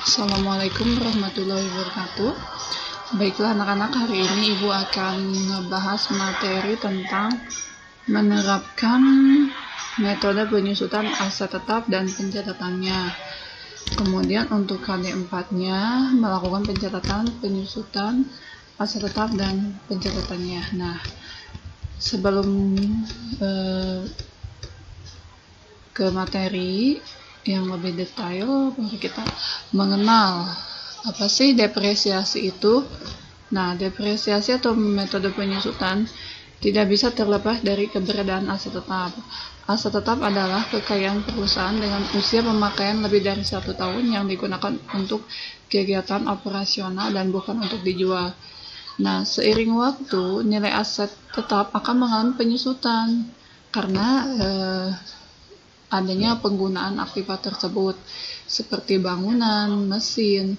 Assalamualaikum warahmatullahi wabarakatuh. Baiklah anak-anak, hari ini Ibu akan membahas materi tentang menerapkan metode penyusutan aset tetap dan pencatatannya. Kemudian untuk KD4-nya melakukan pencatatan, penyusutan aset tetap dan pencatatannya. Nah, sebelum ke materi yang lebih detail, mari kita mengenal apa sih depresiasi itu. Nah, depresiasi atau metode penyusutan tidak bisa terlepas dari keberadaan aset tetap. Aset tetap adalah kekayaan perusahaan dengan usia pemakaian lebih dari 1 tahun yang digunakan untuk kegiatan operasional dan bukan untuk dijual. Nah, seiring waktu, nilai aset tetap akan mengalami penyusutan karena adanya penggunaan aktiva tersebut seperti bangunan, mesin.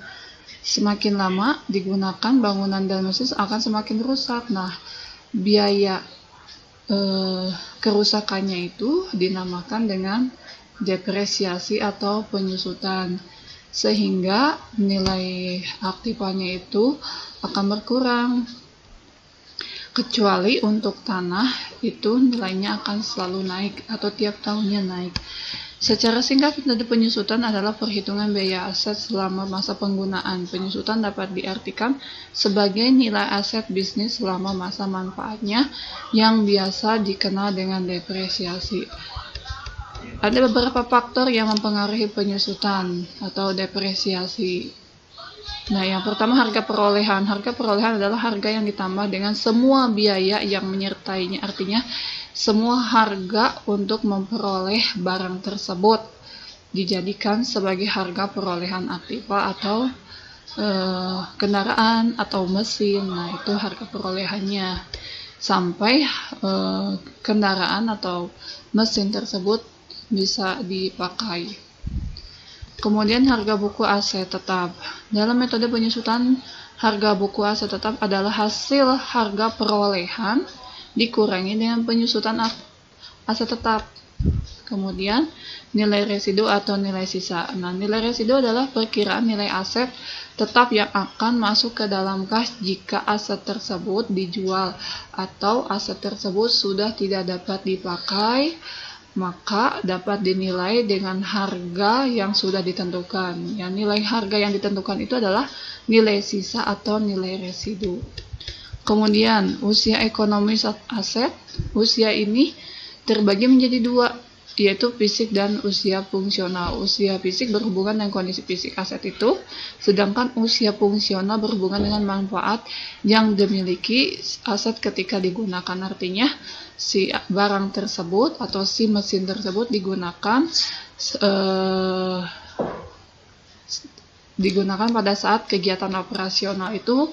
Semakin lama digunakan bangunan dan mesin akan semakin rusak. Nah, biaya kerusakannya itu dinamakan dengan depresiasi atau penyusutan, sehingga nilai aktivanya itu akan berkurang. Kecuali untuk tanah, itu nilainya akan selalu naik atau tiap tahunnya naik. Secara singkat, metode penyusutan adalah perhitungan biaya aset selama masa penggunaan. Penyusutan dapat diartikan sebagai nilai aset bisnis selama masa manfaatnya yang biasa dikenal dengan depresiasi. Ada beberapa faktor yang mempengaruhi penyusutan atau depresiasi. Nah, yang pertama harga perolehan. Harga perolehan adalah harga yang ditambah dengan semua biaya yang menyertainya. Artinya, semua harga untuk memperoleh barang tersebut dijadikan sebagai harga perolehan aktiva atau kendaraan atau mesin. Nah, itu harga perolehannya. Sampai kendaraan atau mesin tersebut bisa dipakai. Kemudian harga buku aset tetap. Dalam metode penyusutan, harga buku aset tetap adalah hasil harga perolehan dikurangi dengan penyusutan aset tetap. Kemudian nilai residu atau nilai sisa. Nah, nilai residu adalah perkiraan nilai aset tetap yang akan masuk ke dalam kas jika aset tersebut dijual atau aset tersebut sudah tidak dapat dipakai, maka dapat dinilai dengan harga yang sudah ditentukan. Ya, nilai harga yang ditentukan itu adalah nilai sisa atau nilai residu. Kemudian usia ekonomis aset. Usia ini terbagi menjadi 2, yaitu fisik dan usia fungsional. Usia fisik berhubungan dengan kondisi fisik aset itu, sedangkan usia fungsional berhubungan dengan manfaat yang dimiliki aset ketika digunakan. Artinya, si barang tersebut atau si mesin tersebut digunakan pada saat kegiatan operasional itu,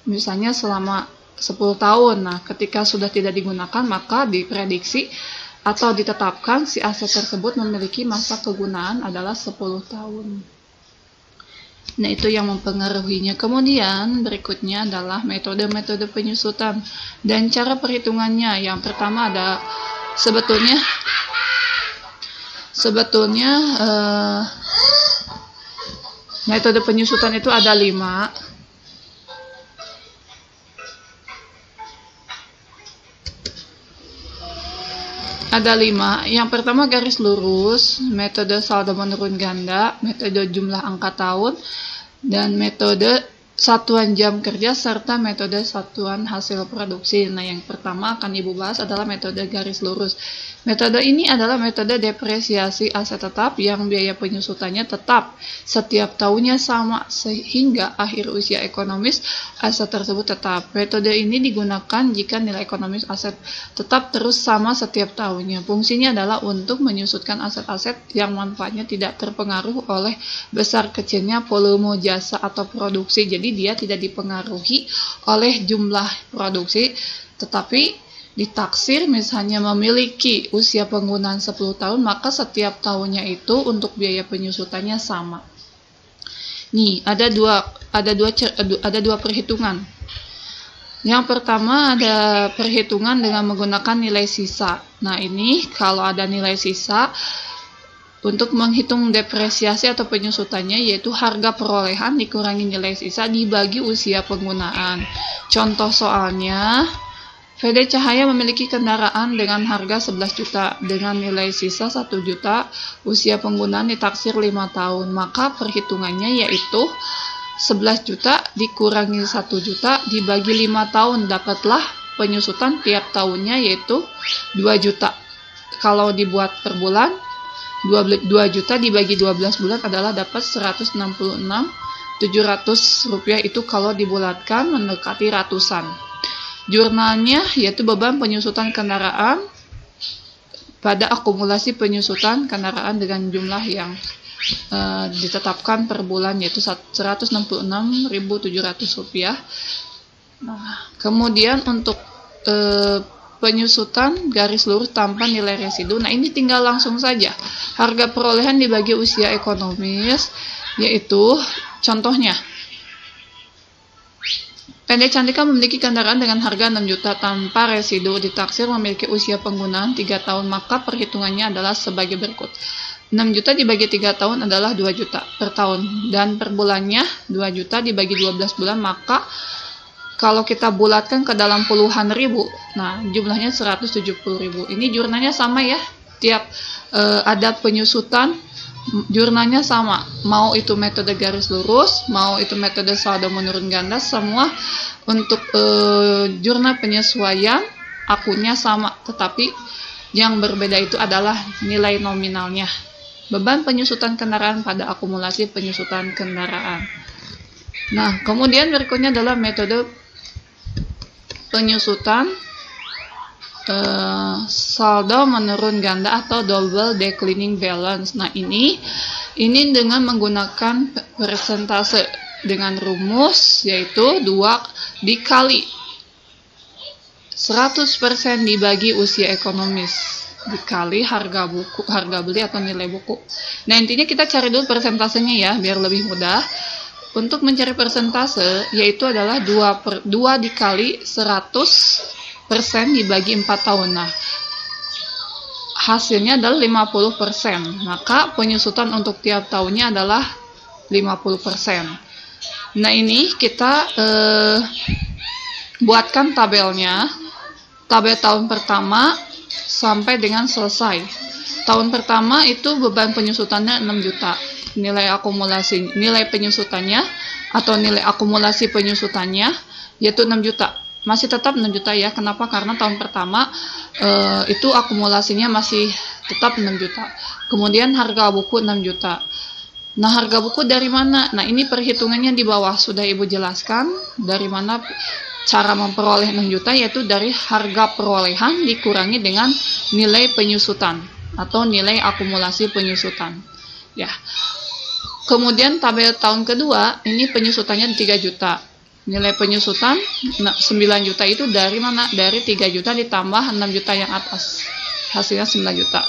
misalnya selama 10 tahun. Nah, ketika sudah tidak digunakan, maka diprediksi atau ditetapkan si aset tersebut memiliki masa kegunaan adalah 10 tahun. Nah, itu yang mempengaruhinya. Kemudian berikutnya adalah metode-metode penyusutan dan cara perhitungannya. Yang pertama ada sebetulnya metode penyusutan itu ada 5. Ada 5. Yang pertama garis lurus, metode saldo menurun ganda, metode jumlah angka tahun, dan metode satuan jam kerja, serta metode satuan hasil produksi. Nah, yang pertama akan Ibu bahas adalah metode garis lurus. Metode ini adalah metode depresiasi aset tetap yang biaya penyusutannya tetap setiap tahunnya sama sehingga akhir usia ekonomis aset tersebut tetap. Metode ini digunakan jika nilai ekonomis aset tetap terus sama setiap tahunnya. Fungsinya adalah untuk menyusutkan aset-aset yang manfaatnya tidak terpengaruh oleh besar kecilnya volume jasa atau produksi. Jadi dia tidak dipengaruhi oleh jumlah produksi, tetapi ditaksir misalnya memiliki usia penggunaan 10 tahun, maka setiap tahunnya itu untuk biaya penyusutannya sama. Nih, ada dua perhitungan. Yang pertama ada perhitungan dengan menggunakan nilai sisa. Nah, ini kalau ada nilai sisa, Untuk menghitung depresiasi atau penyusutannya yaitu harga perolehan dikurangi nilai sisa dibagi usia penggunaan. Contoh soalnya, VD Cahaya memiliki kendaraan dengan harga 11 juta dengan nilai sisa 1 juta, usia penggunaan ditaksir 5 tahun. Maka perhitungannya yaitu 11 juta dikurangi 1 juta dibagi 5 tahun, dapatlah penyusutan tiap tahunnya yaitu 2 juta. Kalau dibuat per bulan, 2 juta dibagi 12 bulan adalah dapat 166.700 rupiah, itu kalau dibulatkan mendekati ratusan. Jurnalnya yaitu beban penyusutan kendaraan pada akumulasi penyusutan kendaraan dengan jumlah yang ditetapkan per bulan yaitu 166.700 rupiah. Nah, kemudian untuk penyusutan garis lurus tanpa nilai residu. Nah, ini tinggal langsung saja. Harga perolehan dibagi usia ekonomis, yaitu contohnya. PD Cantika memiliki kendaraan dengan harga 6 juta tanpa residu, ditaksir memiliki usia penggunaan 3 tahun, maka perhitungannya adalah sebagai berikut. 6 juta dibagi 3 tahun adalah 2 juta per tahun, dan per bulannya 2 juta dibagi 12 bulan, maka kalau kita bulatkan ke dalam puluhan ribu, nah jumlahnya 170.000. Ini jurnalnya sama ya, tiap ada penyusutan, jurnalnya sama. Mau itu metode garis lurus, mau itu metode saldo menurun ganda, semua untuk jurnal penyesuaian akunnya sama, tetapi yang berbeda itu adalah nilai nominalnya. Beban penyusutan kendaraan pada akumulasi penyusutan kendaraan. Nah, kemudian berikutnya adalah metode penyusutan saldo menurun ganda atau double declining balance. Nah, ini dengan menggunakan persentase dengan rumus yaitu 2 dikali 100% dibagi usia ekonomis dikali harga buku, harga beli atau nilai buku. Nah, intinya kita cari dulu persentasenya ya biar lebih mudah. Untuk mencari persentase yaitu adalah 2 dikali 100% dibagi 4 tahun. Nah, hasilnya adalah 50%. Maka penyusutan untuk tiap tahunnya adalah 50%. Nah, ini kita buatkan tabelnya. Tabel tahun pertama sampai dengan selesai. Tahun pertama itu beban penyusutannya 6 juta. Nilai akumulasi, nilai penyusutannya atau nilai akumulasi penyusutannya yaitu 6 juta. Masih tetap 6 juta ya. Kenapa? Karena tahun pertama itu akumulasinya masih tetap 6 juta. Kemudian harga buku 6 juta. Nah, harga buku dari mana? Nah, ini perhitungannya di bawah sudah Ibu jelaskan dari mana cara memperoleh 6 juta yaitu dari harga perolehan dikurangi dengan nilai penyusutan atau nilai akumulasi penyusutan. Ya. Kemudian tabel tahun kedua, ini penyusutannya 3 juta. Nilai penyusutan 9 juta itu dari mana? Dari 3 juta ditambah 6 juta yang atas. Hasilnya 9 juta.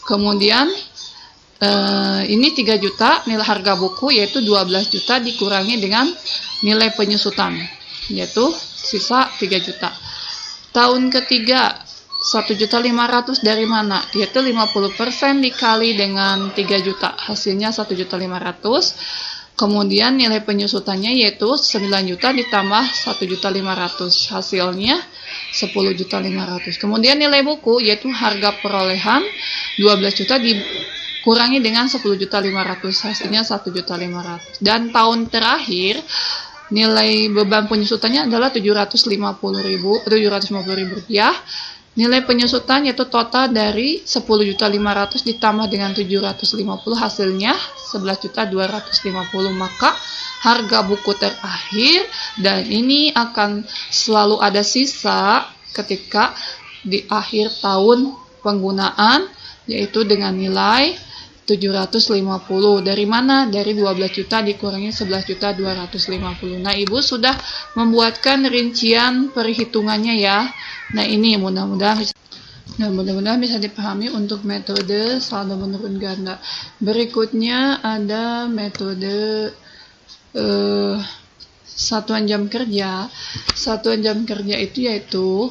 Kemudian ini 3 juta nilai harga buku yaitu 12 juta dikurangi dengan nilai penyusutan yaitu sisa 3 juta. Tahun ketiga 1.500.000 dari mana? Yaitu 50% dikali dengan 3 juta. Hasilnya 1.500.000. Kemudian nilai penyusutannya yaitu 9 juta ditambah 1.500.000. Hasilnya 10.500.000. Kemudian nilai buku yaitu harga perolehan 12 juta dikurangi dengan 10.500.000. Hasilnya 1.500.000. Dan tahun terakhir nilai beban penyusutannya adalah 750.000 rupiah. Nilai penyusutan yaitu total dari 10.500.000 ditambah dengan 750 hasilnya 11.250. Maka harga buku terakhir dan ini akan selalu ada sisa ketika di akhir tahun penggunaan yaitu dengan nilai 750. Dari mana? Dari 12 juta dikurangi 11.250. Nah, Ibu sudah membuatkan rincian perhitungannya ya. Nah, ini mudah-mudahan bisa dipahami untuk metode saldo menurun ganda. Berikutnya ada metode satuan jam kerja. Satuan jam kerja itu yaitu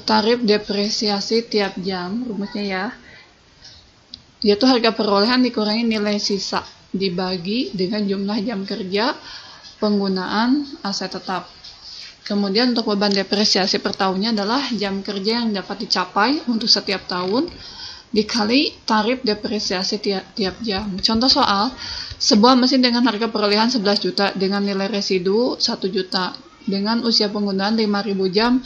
tarif depresiasi tiap jam, rumusnya ya. yaitu harga perolehan dikurangi nilai sisa dibagi dengan jumlah jam kerja penggunaan aset tetap. Kemudian untuk beban depresiasi per tahunnya adalah jam kerja yang dapat dicapai untuk setiap tahun dikali tarif depresiasi tiap jam. Contoh soal, sebuah mesin dengan harga perolehan 11 juta dengan nilai residu 1 juta dengan usia penggunaan 5.000 jam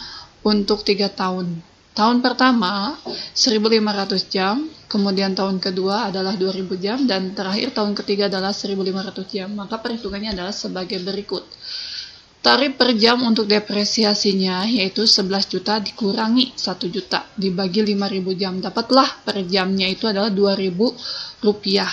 untuk 3 tahun. Tahun pertama 1.500 jam, kemudian tahun kedua adalah 2.000 jam, dan terakhir tahun ketiga adalah 1.500 jam. Maka perhitungannya adalah sebagai berikut. Tarif per jam untuk depresiasinya yaitu 11 juta dikurangi 1 juta dibagi 5.000 jam. Dapatlah per jamnya itu adalah 2.000 rupiah.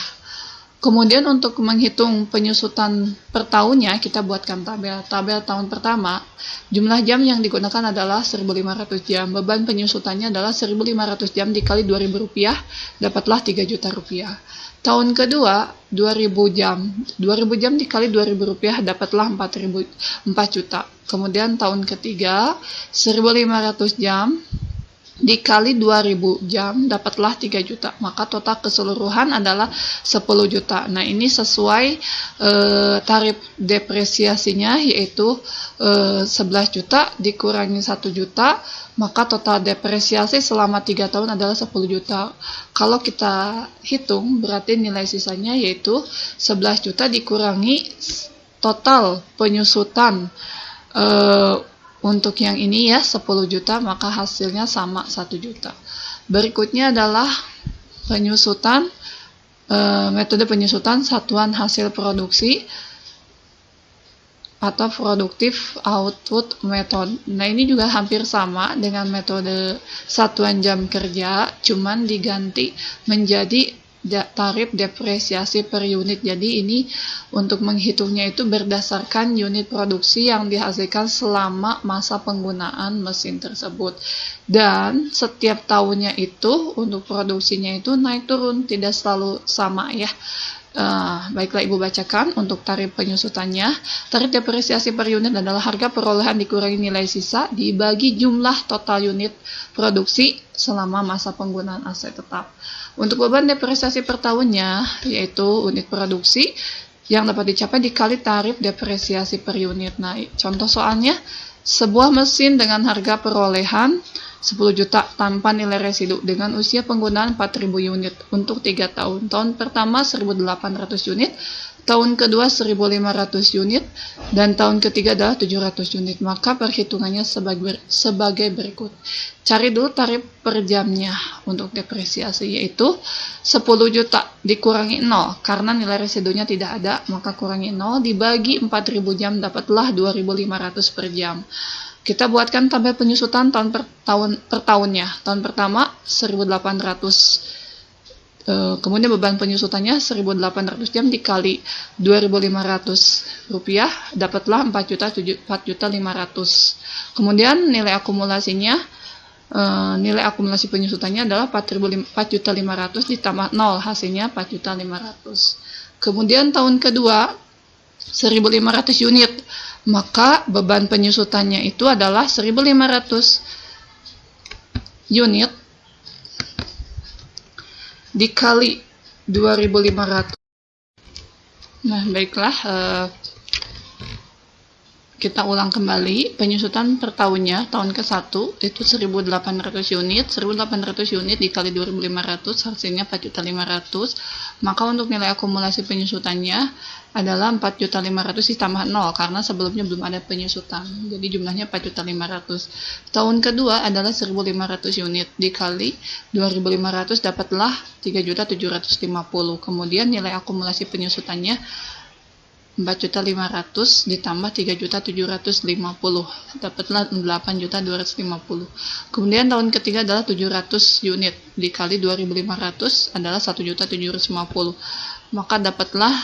Kemudian untuk menghitung penyusutan per tahunnya, kita buatkan tabel. Tabel tahun pertama, jumlah jam yang digunakan adalah 1.500 jam. Beban penyusutannya adalah 1.500 jam dikali 2.000 rupiah, dapatlah 3 juta rupiah. Tahun kedua, 2.000 jam. 2.000 jam dikali 2.000 rupiah, dapatlah 4 juta. Kemudian tahun ketiga, 1.500 jam dikali 2.000 jam, dapatlah 3 juta. Maka total keseluruhan adalah 10 juta. Nah, ini sesuai tarif depresiasinya yaitu 11 juta dikurangi 1 juta, maka total depresiasi selama 3 tahun adalah 10 juta. Kalau kita hitung, berarti nilai sisanya yaitu 11 juta dikurangi total penyusutan untuk yang ini ya 10 juta, maka hasilnya sama 1 juta. Berikutnya adalah penyusutan, metode penyusutan satuan hasil produksi atau productive output method. Nah, ini juga hampir sama dengan metode satuan jam kerja, cuman diganti menjadi tarif depresiasi per unit. Jadi ini untuk menghitungnya itu berdasarkan unit produksi yang dihasilkan selama masa penggunaan mesin tersebut. Dan setiap tahunnya itu untuk produksinya itu naik turun, tidak selalu sama ya. Baiklah, Ibu bacakan untuk tarif penyusutannya. Tarif depresiasi per unit adalah harga perolehan dikurangi nilai sisa dibagi jumlah total unit produksi selama masa penggunaan aset tetap. Untuk beban depresiasi per tahunnya yaitu unit produksi yang dapat dicapai dikali tarif depresiasi per unit. Nah, contoh soalnya, sebuah mesin dengan harga perolehan 10 juta tanpa nilai residu dengan usia penggunaan 4.000 unit untuk 3 tahun. Tahun pertama 1.800 unit, tahun kedua 1.500 unit, dan tahun ketiga adalah 700 unit. Maka perhitungannya sebagai berikut. Cari dulu tarif per jamnya untuk depresiasi, yaitu 10 juta dikurangi 0 karena nilai residunya tidak ada, maka kurangi 0 dibagi 4.000 jam, dapatlah 2.500 per jam. Kita buatkan tabel penyusutan tahun per tahunnya. Tahun pertama 1.800, kemudian beban penyusutannya 1.800 jam dikali 2.500 rupiah, dapatlah 4.500. Kemudian nilai akumulasinya, nilai akumulasi penyusutannya adalah 4.500 ditambah 0, hasilnya 4.500. Kemudian tahun kedua 1.500 unit, maka beban penyusutannya itu adalah 1.500 unit dikali 2.500. Nah, baiklah, kita ulang kembali penyusutan per tahunnya. Tahun ke-1 itu 1.800 unit, 1.800 unit dikali 2.500, hasilnya 4.500. Maka untuk nilai akumulasi penyusutannya adalah 4.500 ditambah 0 karena sebelumnya belum ada penyusutan. Jadi jumlahnya 4.500. Tahun kedua adalah 1.500 unit dikali 2.500, dapatlah 3.750. Kemudian nilai akumulasi penyusutannya 4.500 ditambah 3.750, dapatlah 8.250. Kemudian tahun ketiga adalah 700 unit dikali 2.500 adalah 1.750. Maka dapatlah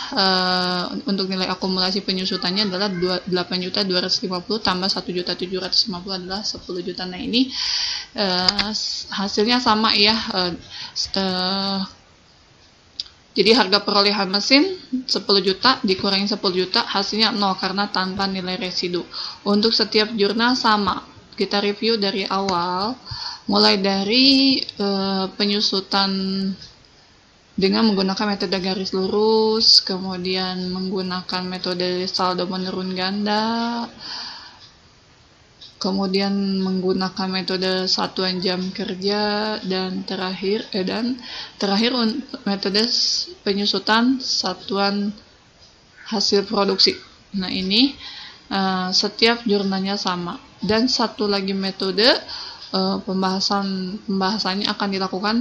untuk nilai akumulasi penyusutannya adalah 8.250 tambah 1.750 adalah 10 juta. Nah, ini hasilnya sama ya. Jadi harga perolehan mesin 10 juta dikurangi 10 juta, hasilnya 0 karena tanpa nilai residu. Untuk setiap jurnal sama. Kita review dari awal, mulai dari penyusutan dengan menggunakan metode garis lurus, kemudian menggunakan metode saldo menurun ganda, kemudian menggunakan metode satuan jam kerja, dan terakhir metode penyusutan satuan hasil produksi. Nah, ini setiap jurnalnya sama. Dan satu lagi metode pembahasannya akan dilakukan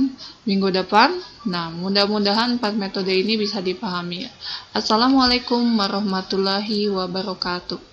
minggu depan. Nah, mudah-mudahan 4 metode ini bisa dipahami. Assalamualaikum warahmatullahi wabarakatuh.